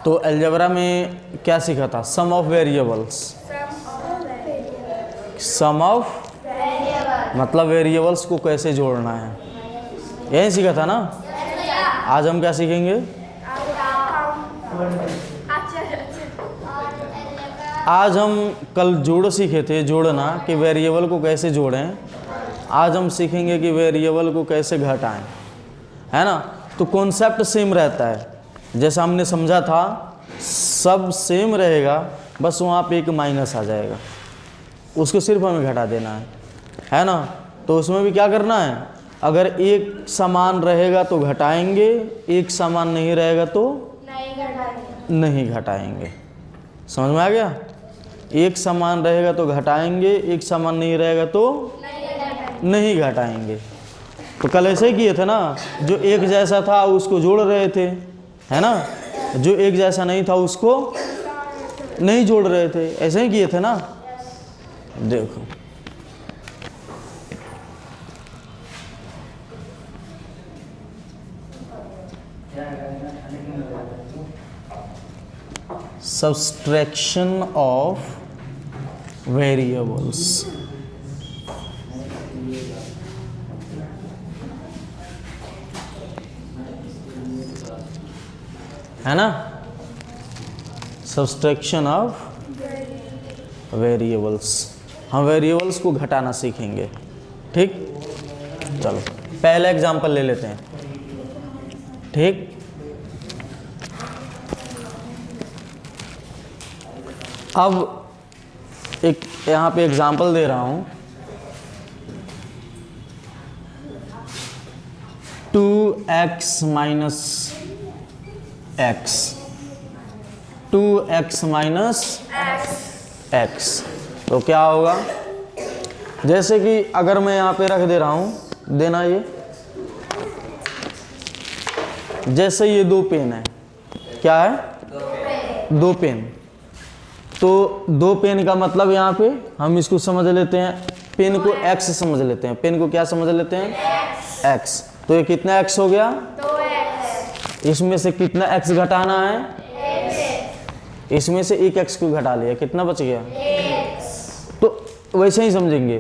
तो अलजेब्रा में क्या सीखा था? सम ऑफ वेरिएबल्स। सम ऑफ मतलब वेरिएबल्स को कैसे जोड़ना है, यही सीखा था ना। आज हम क्या सीखेंगे? आज हम कल जोड़ सीखे थे, जोड़ना कि वेरिएबल को कैसे जोड़ें। आज हम सीखेंगे कि वेरिएबल को कैसे घटाएं, है ना। तो कॉन्सेप्ट सेम रहता है, जैसा हमने समझा था, सब सेम रहेगा, बस वहाँ पे एक माइनस आ जाएगा, उसको सिर्फ हमें घटा देना है ना। तो उसमें भी क्या करना है, अगर एक समान रहेगा तो घटाएंगे, एक समान नहीं रहेगा तो नहीं घटाएंगे। समझ में आ गया? एक समान रहेगा तो घटाएंगे, एक समान नहीं रहेगा तो नहीं घटाएंगे। तो कल ऐसे ही किए थे ना, जो एक जैसा था उसको जोड़ रहे थे, है ना, जो एक जैसा नहीं था उसको नहीं जोड़ रहे थे, ऐसे ही किए थे ना। देखो सब्सट्रैक्शन ऑफ वेरिएबल्स, है ना, सब्सट्रैक्शन ऑफ वेरिएबल्स। हम वेरिएबल्स को घटाना सीखेंगे, ठीक। चलो पहला एग्जांपल ले लेते हैं, ठीक। अब एक यहाँ पे एग्जांपल दे रहा हूँ, 2x minus x, 2x minus x. तो क्या होगा, जैसे कि अगर मैं यहाँ पे रख दे रहा हूँ, देना ये, जैसे ये दो पेन है, क्या है, दो पेन। तो दो पेन का मतलब यहाँ पे हम इसको समझ लेते हैं, पेन को x समझ लेते हैं। पेन को क्या समझ लेते हैं, x। तो ये कितना x हो गया, 2x। इसमें से कितना x घटाना है, इसमें से एक x को घटा लिया, कितना बच गया, तो वैसे ही समझेंगे,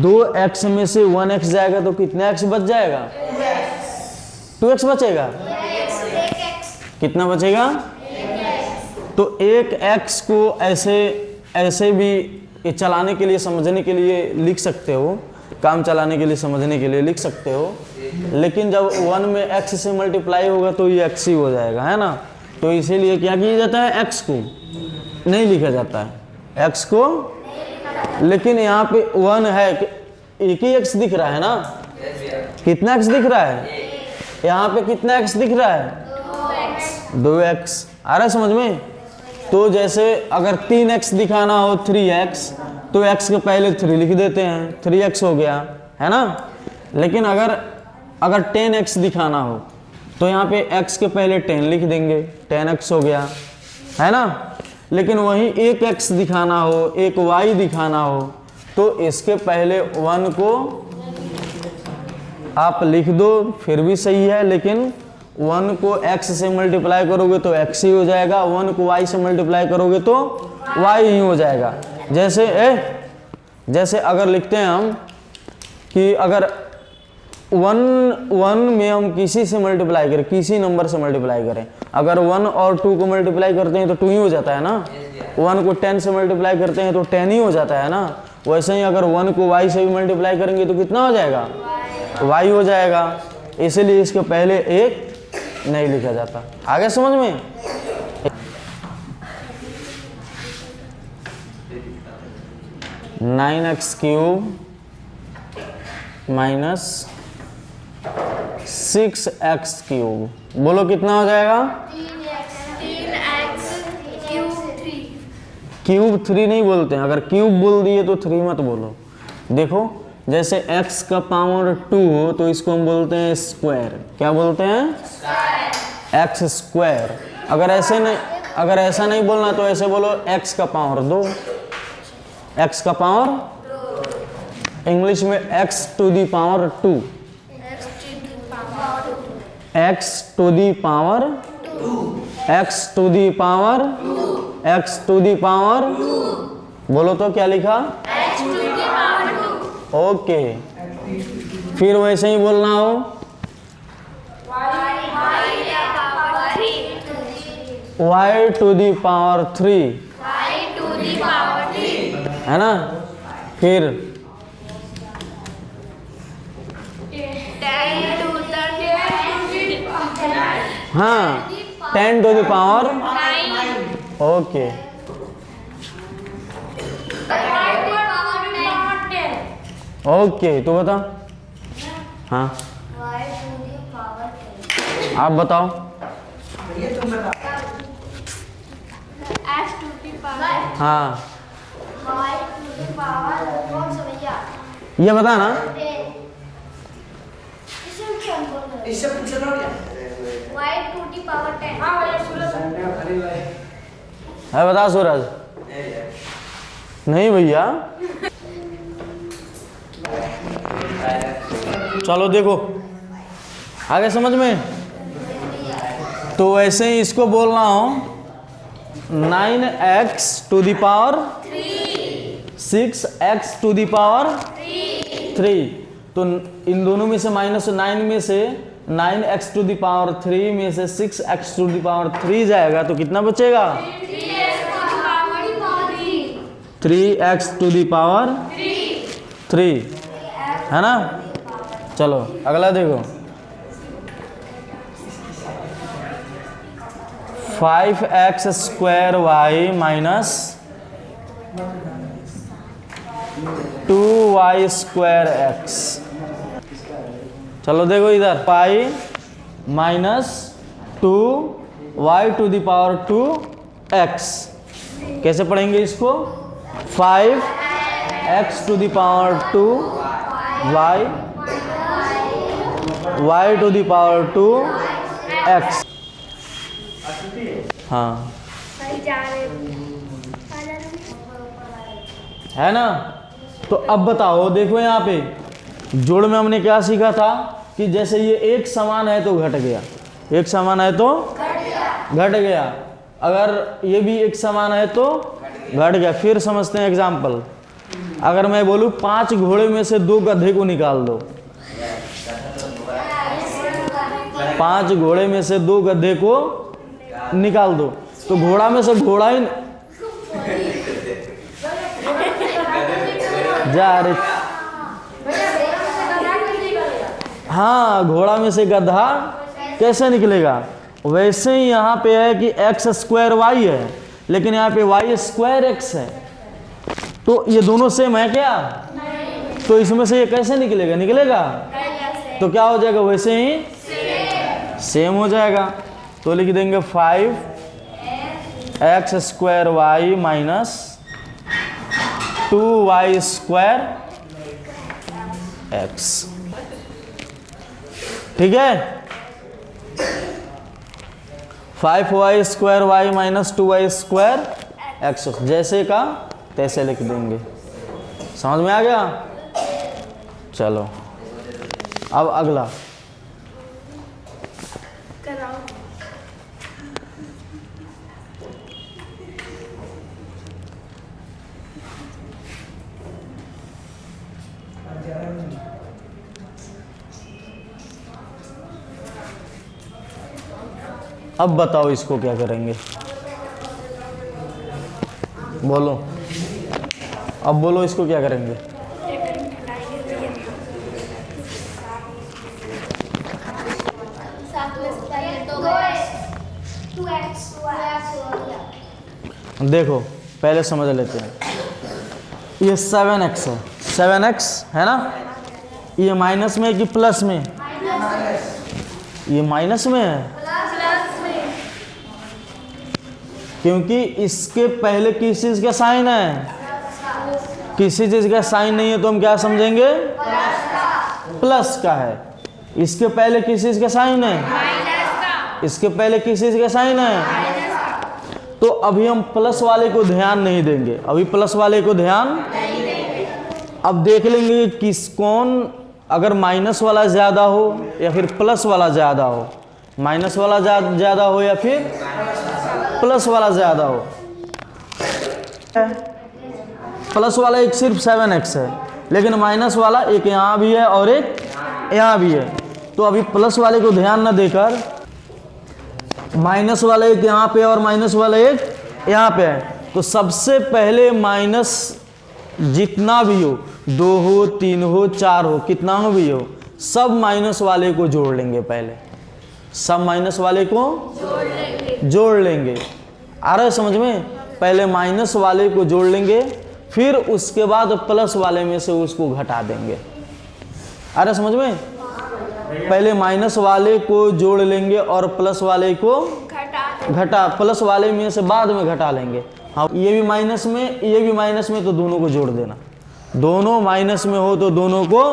2x में से 1x जाएगा तो कितना x बच जाएगा, 2x बचेगा, कितना बचेगा। तो एक x को ऐसे भी चलाने के लिए, समझने के लिए लिख सकते हो, काम चलाने के लिए, समझने के लिए लिख सकते हो, लेकिन जब 1 में x से मल्टीप्लाई होगा तो ये x ही हो जाएगा, है ना। तो इसीलिए क्या किया जाता है, x को नहीं लिखा जाता है, x को। लेकिन यहाँ पे 1 है, एक ही x दिख रहा है ना, कितना x दिख रहा है, यहाँ पे कितना x दिख रहा है, 2x। आ रहा है समझ में। तो जैसे अगर 3x दिखाना हो, 3x, तो x के पहले 3 लिख देते हैं, 3x हो गया, है ना। लेकिन अगर 10x दिखाना हो तो यहाँ पे x के पहले 10 लिख देंगे, 10x हो गया, है ना। लेकिन वहीं एक x दिखाना हो, एक y दिखाना हो, तो इसके पहले 1 को आप लिख दो, फिर भी सही है। लेकिन 1 को x से मल्टीप्लाई करोगे तो x ही हो जाएगा, 1 को y से मल्टीप्लाई करोगे तो y ही हो जाएगा। जैसे अगर लिखते हैं हम कि अगर 1 में हम किसी से मल्टीप्लाई करें, किसी नंबर से मल्टीप्लाई करें, अगर 1 और 2 को मल्टीप्लाई करते हैं तो 2 ही हो जाता है ना। 1 को 10 से मल्टीप्लाई करते हैं तो 10 ही हो जाता है ना। वैसे ही अगर 1 को y से भी मल्टीप्लाई करेंगे तो कितना हो जाएगा, y हो जाएगा। इसीलिए इसके पहले एक नहीं लिखा जाता। आगे समझ में। 9x cube minus 6x cube, बोलो कितना हो जाएगा, 3x क्यूब 3। क्यूब 3 नहीं बोलते हैं, अगर क्यूब बोल दिए तो 3 मत बोलो। देखो जैसे x का पावर 2 हो तो इसको हम बोलते हैं स्क्वायर। क्या बोलते हैं, x स्क्वायर। अगर ऐसा नहीं बोलना तो ऐसे बोलो x का पावर 2, x का पावर, इंग्लिश में x to the power 2, x to the power x to the power x to the power, बोलो तो क्या लिखा, x to the power 2, okay. फिर वैसे ही बोलना हो, y to the power 3, y to the power 3, y to the power 3, है ना। फिर 10 to the हाँ 10 to the power, 9, okay. Okay तो बता, हाँ y to the power 10, आप बताओ, x to the power, हाँ y to the power कौन सा भैया, ये बता ना, 10, इसमें क्या बोल रहे हो, इससे पूछो ना भैया। y to the power 10, हाँ भैया सूरज, है बता सूरज, नहीं भैया, चलो देखो आगे समझ में। तो वैसे ही इसको बोलना हो 9x to the power 6x to the power 3, तो इन दोनों में से -9 में से 9x टू दी पावर 3 में से 6x टू दी पावर 3 जाएगा तो कितना बचेगा, 3x टू दी पावर 3, है ना। चलो अगला देखो, 5x square y minus 2y square x. चलो देखो इधर, pi minus 2y to the power 2x, कैसे पढ़ेंगे इसको, 5x to the power 2 y to the power 2 x, हाँ है ना। तो अब बताओ, देखो यहाँ पे जोड़ में हमने क्या सीखा था कि जैसे ये एक समान है तो घट गया, एक समान है तो घट गया, अगर ये भी एक समान है तो घट गया। फिर समझते हैं एग्जाम्पल, अगर मैं बोलूँ 5 घोड़े में से 2 गधे को निकाल दो, 5 घोड़े में से 2 गधे को निकाल दो, तो घोड़ा में से घोड़ा ही जा रहे, हाँ घोड़ा में से गधा कैसे निकलेगा। वैसे ही यहाँ पे है कि x स्क्वायर वाई है, लेकिन यहाँ पे y स्क्वायर x है, तो ये दोनों सेम है क्या, तो इसमें से ये कैसे निकलेगा, निकलेगा तो क्या हो जाएगा, वैसे ही सेम हो जाएगा। तो लिख देंगे 5x square y minus 2y square x, ठीक है। 5y square y minus 2y square x, जैसे का तैसे लिख देंगे, समझ में आ गया। चलो अब अगला, अब बताओ इसको क्या करेंगे, बोलो, अब बोलो इसको क्या करेंगे। देखो पहले समझ लेते हैं, ये 7x है, 7x है ना, ये माइनस में कि प्लस में, ये माइनस में है क्योंकि इसके पहले किस चीज़ का साइन है, किसी चीज़ का साइन नहीं है तो हम क्या समझेंगे, प्लस का है। इसके पहले किस चीज़ का साइन है, इसके पहले किस चीज़ का साइन है, तो अभी हम प्लस वाले को ध्यान नहीं देंगे, अभी प्लस वाले को ध्यान, अब देख लेंगे किस कौन, अगर माइनस वाला ज़्यादा हो या फिर प्लस वाला ज़्यादा हो, माइनस वाला ज़्यादा हो या फिर प्लस वाला ज़्यादा हो। प्लस वाला एक सिर्फ 7x है, लेकिन माइनस वाला एक यहाँ भी है और एक यहाँ भी है। तो अभी प्लस वाले को ध्यान न देकर माइनस वाला एक यहाँ पे और माइनस वाला एक यहाँ पे है, तो सबसे पहले माइनस जितना भी हो, 2 हो 3 हो 4 हो, कितना हो भी हो, सब माइनस वाले को जोड़ लेंगे। पहले सब माइनस वाले को जोड़ लेंगे। आ रहा है समझ में? पहले माइनस वाले को जोड़ लेंगे, फिर उसके बाद प्लस वाले में से उसको घटा देंगे। आ रहा है समझ में? पहले माइनस वाले को जोड़ लेंगे और प्लस वाले को घटा प्लस वाले में से बाद में घटा लेंगे। हाँ, ये भी माइनस में, ये भी माइनस में, तो दोनों को जोड़ देना। दोनों माइनस में हो तो दोनों को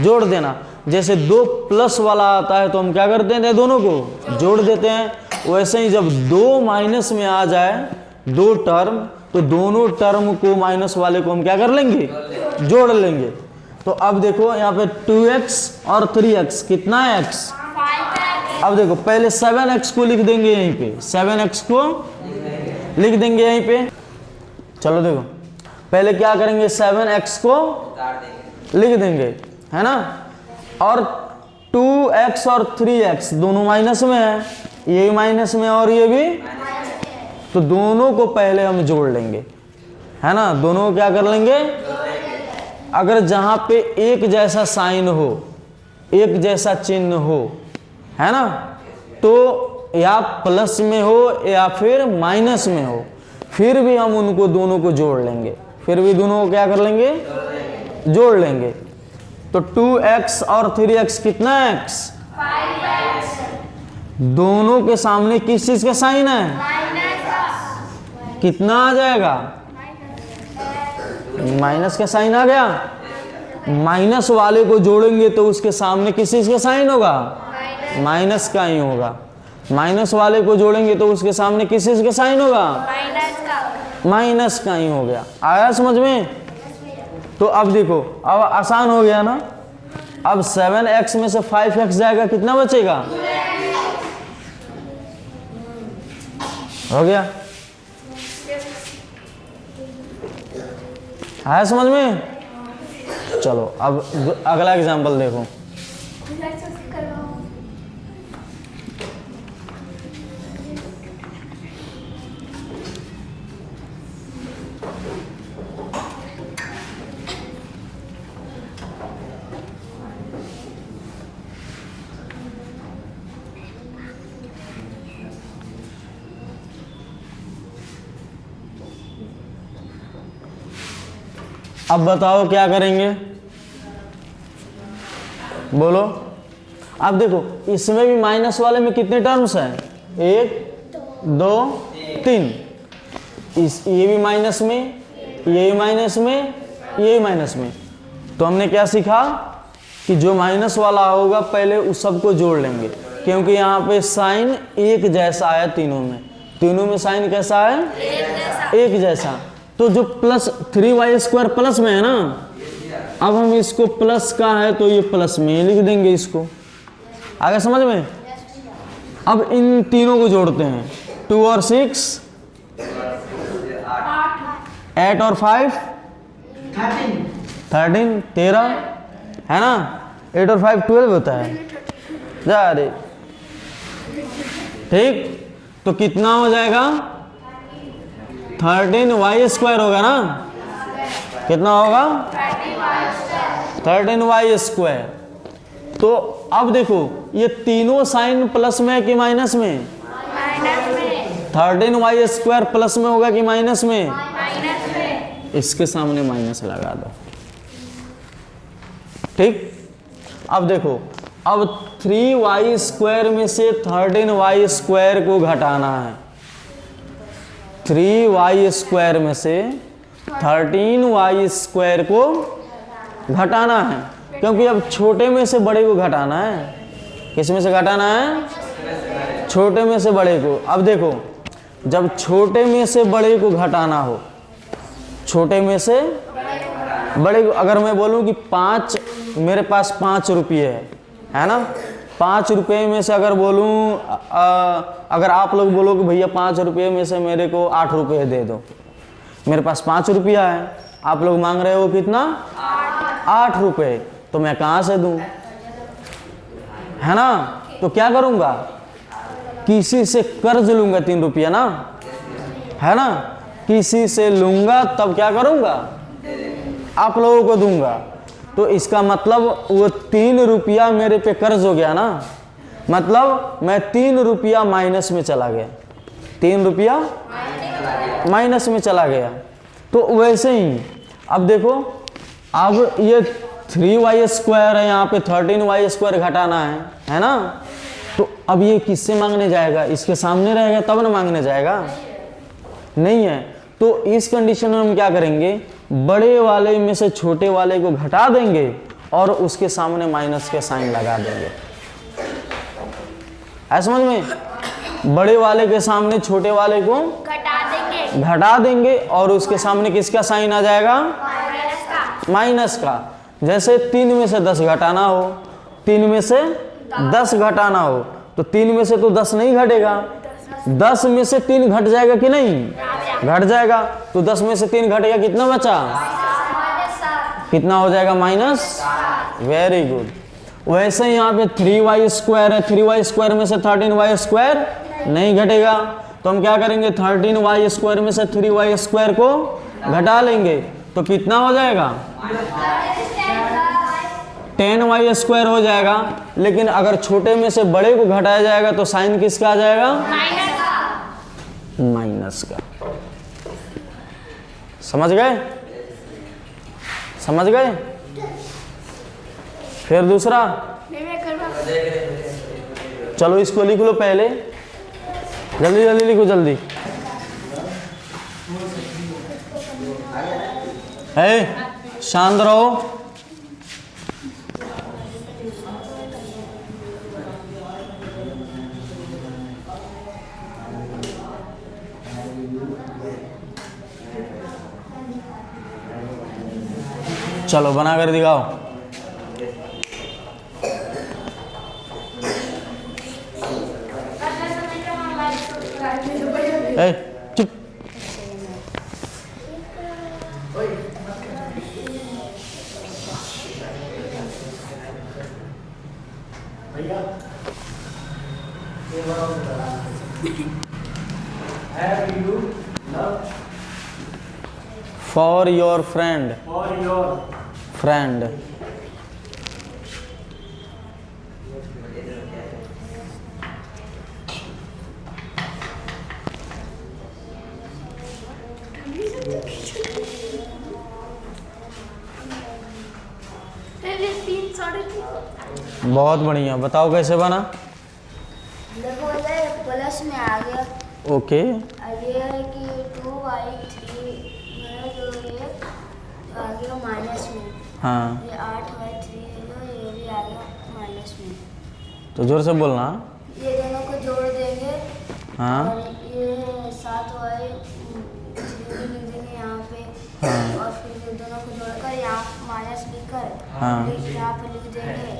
जोड़ देना। जैसे 2 प्लस वाला आता है तो हम क्या करते हैं, दोनों को जोड़ देते हैं। वैसे ही जब 2 माइनस में आ जाए 2 टर्म, तो दोनों टर्म को माइनस वाले को हम क्या कर लेंगे, जोड़ लेंगे। तो अब देखो यहाँ पे 2x और 3x, कितना है x? अब देखो पहले 7x को लिख देंगे यहीं पे, 7x को लिख देंगे यहीं पे। चलो देखो पहले क्या करेंगे, 7x को लिख देंगे, है ना। और 2x और 3x दोनों माइनस में है, ये भी माइनस में और ये भी, तो दोनों को पहले हम जोड़ लेंगे, है ना। दोनों को क्या कर लेंगे, अगर जहां पे एक जैसा साइन हो, एक जैसा चिन्ह हो, है ना, तो या प्लस में हो या फिर माइनस में हो, फिर भी हम उनको दोनों को जोड़ लेंगे। फिर भी दोनों को क्या कर लेंगे, जोड़ लेंगे। तो 2x और 3x कितना है, x? 5x। दोनों के सामने किस चीज का साइन है, कितना आ जाएगा, माइनस का साइन आ गया। माइनस वाले को जोड़ेंगे तो उसके सामने किस चीज का साइन होगा, माइनस का ही होगा। माइनस वाले को जोड़ेंगे तो उसके सामने किस चीज का साइन होगा, माइनस का ही हो गया। आया समझ में? तो अब देखो अब आसान हो गया ना। अब 7x में से 5x जाएगा, कितना बचेगा, हो गया। आया समझ में? चलो अब अगला एग्जांपल देखो। अब बताओ क्या करेंगे, बोलो। अब देखो इसमें भी माइनस वाले में कितने टर्म्स हैं, 1 2 3। ये भी माइनस में, ये भी माइनस में, ये भी माइनस में। तो हमने क्या सीखा कि जो माइनस वाला होगा पहले उस सबको जोड़ लेंगे, क्योंकि यहाँ पे साइन एक जैसा है तीनों में साइन कैसा है, एक जैसा। तो जो प्लस 3y² प्लस में है ना, अब हम इसको प्लस का है तो ये प्लस में लिख देंगे इसको। आगे समझ में? अब इन तीनों को जोड़ते हैं, 2 और 6 8 और 5 13 13, है ना। 8 और 5 12 होता है जा रे, ठीक। तो कितना हो जाएगा, 13y² होगा ना, कितना होगा, 13y²। तो अब देखो ये तीनों साइन प्लस में है कि माइनस में, 13y² प्लस में होगा कि माइनस में, इसके सामने माइनस लगा दो, ठीक। अब देखो अब 3y² में से 13y² को घटाना है। 3y² में से 13y² को घटाना है, क्योंकि अब छोटे में से बड़े को घटाना है। किस में से घटाना है, छोटे में से बड़े को। अब देखो जब छोटे में से बड़े को घटाना हो, छोटे में से बड़े को, अगर मैं बोलूं कि 5, मेरे पास 5 रुपये है ना, ₹5 में से अगर बोलूँ, अगर आप लोग बोलो कि भैया ₹5 में से मेरे को ₹8 दे दो, मेरे पास ₹5 है, आप लोग मांग रहे हो कितना? ₹8। तो मैं कहाँ से दूँ, है ना? तो क्या करूँगा, किसी से कर्ज लूँगा ₹3 ना, है ना? किसी से लूँगा तब क्या करूँगा, आप लोगों को दूंगा। तो इसका मतलब वो ₹3 मेरे पे कर्ज हो गया ना, मतलब मैं ₹3 माइनस में चला गया, ₹3 माइनस में चला गया। तो वैसे ही अब देखो, अब ये 3y² है, यहाँ पे 13y² घटाना है ना? तो अब ये किससे मांगने जाएगा, इसके सामने रहेगा तब ना मांगने जाएगा, नहीं है। तो इस कंडीशन में हम क्या करेंगे, बड़े वाले में से छोटे वाले को घटा देंगे और उसके सामने माइनस के साइन लगा देंगे। है समझ में? बड़े वाले के सामने छोटे वाले को घटा देंगे और उसके सामने किसका साइन आ जाएगा, माइनस का। जैसे 3 में से 10 घटाना हो, 3 में से 10 घटाना हो, तो 3 में से तो 10 नहीं घटेगा, 10 में से 3 घट जाएगा कि नहीं, घट जाएगा। तो 10 में से 3 घट गया, कितना बचा, कितना हो जाएगा, माइनस। Very good. वैसे यहाँ पे 3y² है, 3y² में से 13y² नहीं घटेगा, तो हम क्या करेंगे, 13y² में से 3y² को घटा लेंगे, तो कितना हो जाएगा, 10y² हो जाएगा। लेकिन अगर छोटे में से बड़े को घटाया जाएगा तो साइन किसका आ जाएगा, माइनस का। समझ गए, समझ गए? फिर दूसरा, चलो इसको लिख लो पहले, जल्दी जल्दी लिखो, जल्दी। शांत रहो। चलो बना कर दिखाओ। चुप। For your friend. For your friend. बहुत बढ़िया, बताओ कैसे बना। देखो ये प्लस में आ गया। ओके। ये है कि 2y3 में जो ये आ गया माइनस में। हाँ। ये 8y3 है जो ये भी आ गया माइनस में। तो जोर से बोलना। ये दोनों को जोड़ देंगे। हाँ। और ये 7y3 लिख देंगे यहाँ पे। हाँ। और फिर ये दोनों को जोड़कर यहाँ माइनस लिखकर हाँ। यहाँ पे लिख देंगे।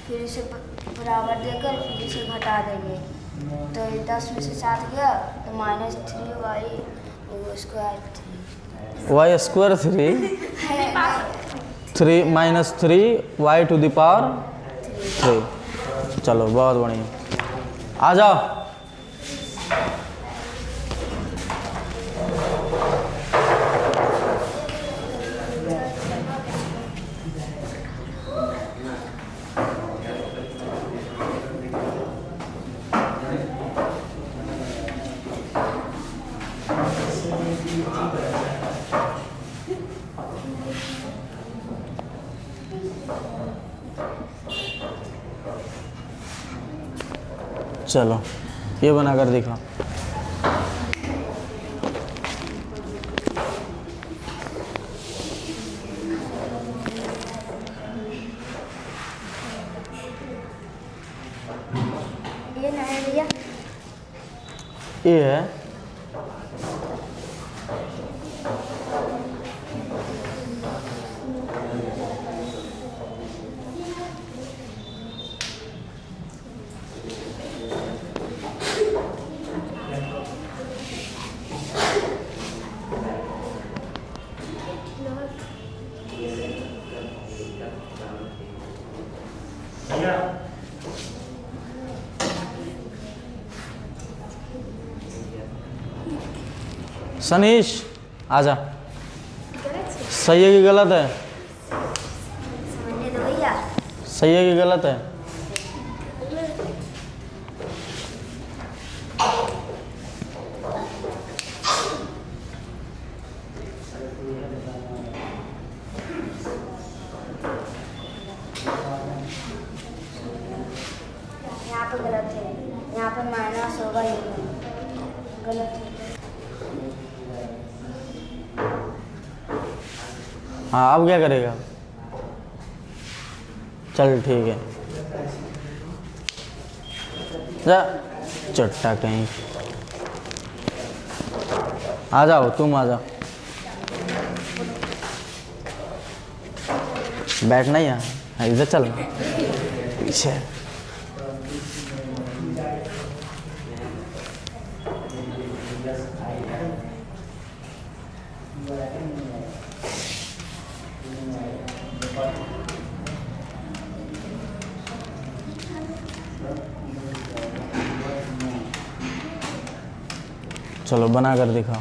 फिर इसे बराबर देकर फिर इसे घटा देंगे। तो 10 में से 7 गया तो -3y y² 3 minus 3y to the power 3। चलो बहुत बढ़िया, आ जाओ। चलो ये बना कर दिखा। ये नहीं भैया, ये है सनीश आजा, सही है कि गलत है? समझने दो भैया। सही है कि गलत है? यहाँ पे गलत है, यहाँ पे माइनस होगा ही नहीं, गलत है। हाँ अब क्या करेगा? चल ठीक है, जा चट्टा कहीं। आ जाओ, तुम आ जाओ, बैठना ही यहाँ, इधर चलना पीछे। चलो बना कर दिखाओ।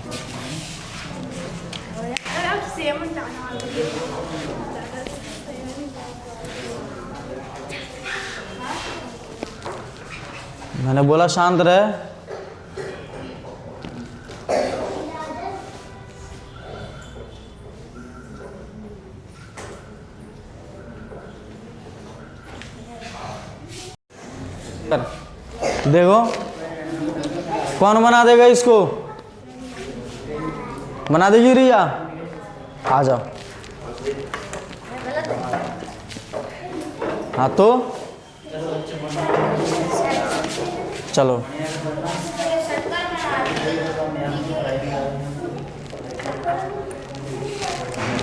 मैंने बोला शांत रहे। देखो कौन बना देगा इसको? बना देगी रिया? आ जाओ। हाँ तो चलो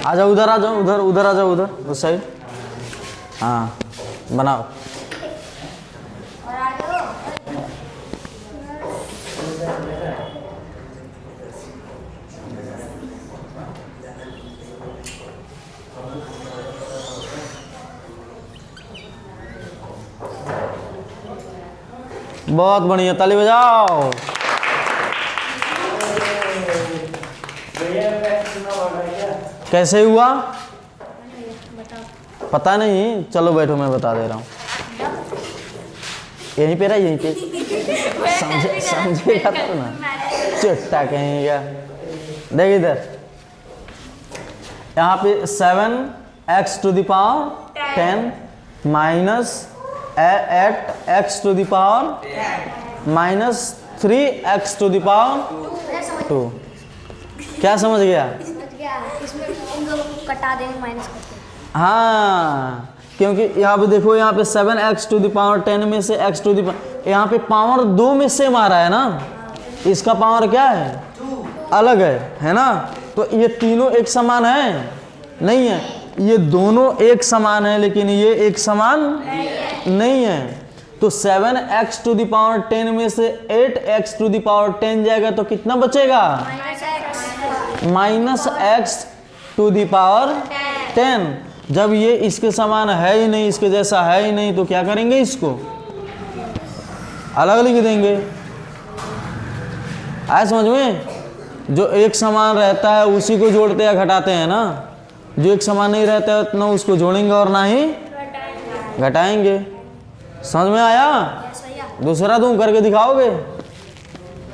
आ जाओ, उधर आ जाओ, उधर उधर आ जाओ, उधर उस साइड। हाँ बनाओ। बहुत बढ़िया, ताली बजाओ। कैसे हुआ पता नहीं, चलो बैठो मैं बता दे रहा हूँ। यहीं पे रहा, यहीं पे समझेगा तो ना, चट्टा कहेगा। देख इधर, यहाँ पे 7x to the power 10 minus 8x to the power minus 3x to the power 2। क्या समझ गया? इसमें इनको कटा देंगे, माइनस करके। हाँ, क्योंकि यहाँ पे देखो, यहाँ पे 7x टू द पावर 10 में से x टू द, यहाँ पे पावर 2 में सेम आ रहा है ना, इसका पावर क्या है? अलग है ना? तो ये तीनों एक समान है? नहीं है, ये दोनों एक समान है, लेकिन ये एक समान नहीं है। तो 7x टू द पावर 10 में से 8x टू द पावर 10 जाएगा तो कितना बचेगा? Minus x to the power 10। जब ये इसके समान है ही नहीं, इसके जैसा है ही नहीं, तो क्या करेंगे? इसको अलग लिख देंगे। आए समझ में? जो एक समान रहता है उसी को जोड़ते या घटाते हैं ना, जो एक समान नहीं रहता है ना उसको जोड़ेंगे और ना ही घटाएंगे। समझ में आया? दूसरा तुम करके दिखाओगे?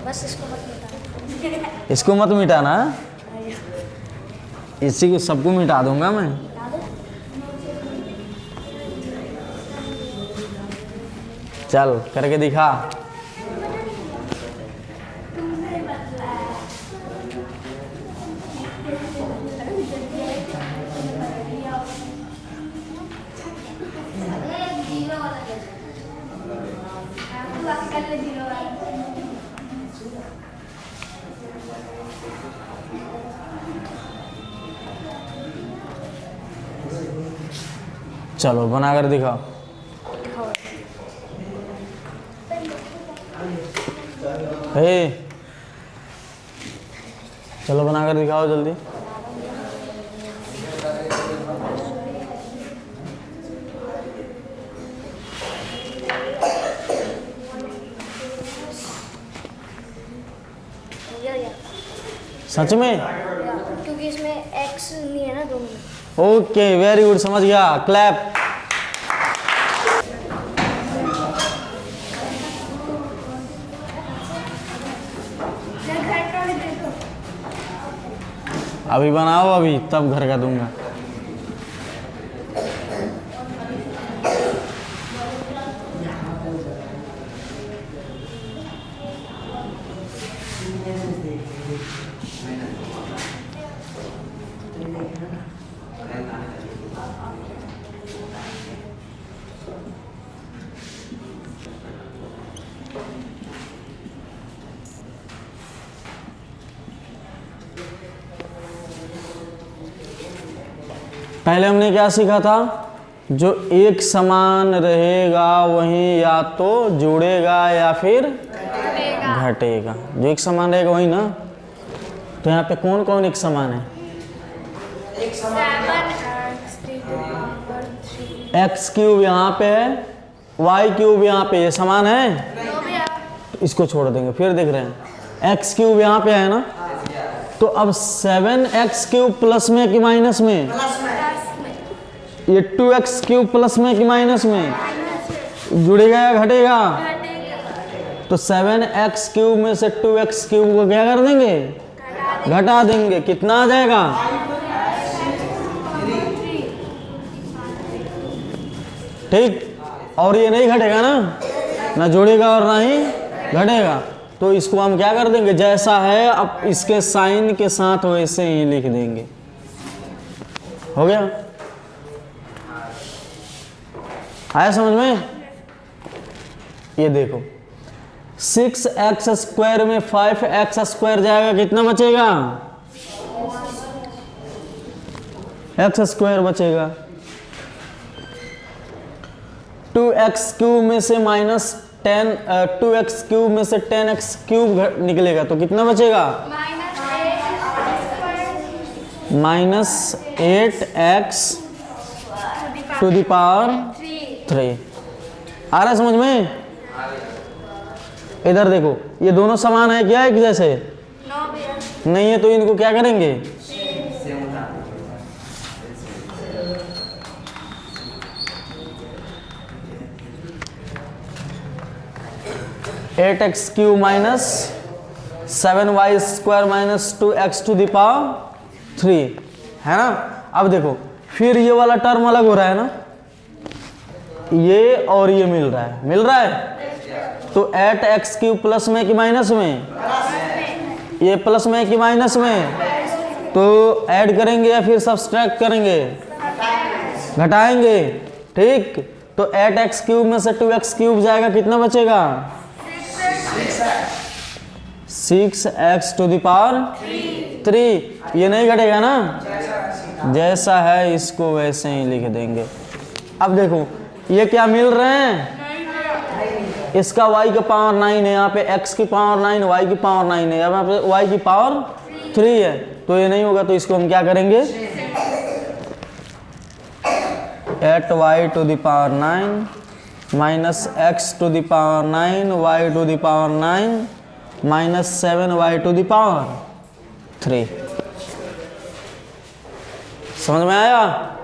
बस इसको मत मिटाना। इसको मत मिटाना, इसी को सबको मिटा दूंगा मैं। चल करके दिखा। चलो बना कर दिखाओ। हे चलो बना कर दिखाओ जल्दी। सच में? क्योंकि इसमें एक्स नहीं है ना दोनों में। ओके, वेरी गुड, समझ गया, क्लैप। अभी बनाओ, अभी तब घर का दूंगा। पहले हमने क्या सीखा था? जो एक समान रहेगा वही या तो जुड़ेगा या फिर घटेगा। जो एक समान रहेगा वही ना। तो यहाँ पे कौन कौन एक समान है? एक्स क्यूब यहाँ पे है, वाई क्यूब यहाँ पे, ये समान है। तो इसको छोड़ देंगे, फिर देख रहे हैं एक्स क्यूब यहाँ पे है ना। तो अब 7x क्यूब प्लस में कि माइनस में? ये 2x क्यूब प्लस में कि माइनस में? जुड़ेगा या घटेगा? तो 7x क्यूब में से 2x क्यूब को क्या कर देंगे? घटा देंगे। कितना आ जाएगा? ठीक। और ये नहीं घटेगा ना जुड़ेगा और ना ही घटेगा। तो इसको हम क्या कर देंगे? जैसा है अब इसके साइन के साथ वैसे ही लिख देंगे। हो गया? आया समझ में? ये देखो 6x स्क्वायर में 5x स्क्वायर जाएगा, कितना बचेगा? x स्क्वायर बचेगा। 2x क्यूब में से माइनस 2x क्यूब में से 10x क्यूब निकलेगा तो कितना बचेगा? Minus 8x to the power 3। आ रहा है समझ में? इधर देखो, ये दोनों समान है क्या? एक जैसे नहीं है तो इनको क्या करेंगे? 8x cube minus 7y square minus 2x to the power 3 है ना। अब देखो फिर ये वाला टर्म अलग हो रहा है ना, ये और ये मिल रहा है। तो 8x क्यूब प्लस में कि माइनस में? ये प्लस में कि माइनस में? तो ऐड करेंगे या फिर सब्सट्रैक्ट करेंगे? घटाएंगे। ठीक। तो 8x क्यूब में से 2x क्यूब जाएगा, कितना बचेगा? 6x to the power 3। ये नहीं घटेगा ना, जैसा है इसको वैसे ही लिख देंगे। अब देखो ये क्या मिल रहे हैं? इसका y का पावर 9 है, यहाँ पे x की पावर 9, y की पावर 9 है, यहाँ पे y की पावर 3 है। तो ये नहीं होगा, तो इसको हम क्या करेंगे? 8y to the power 9 minus x to the power 9 y to the power 9 minus 7y to the power 3। समझ में आया?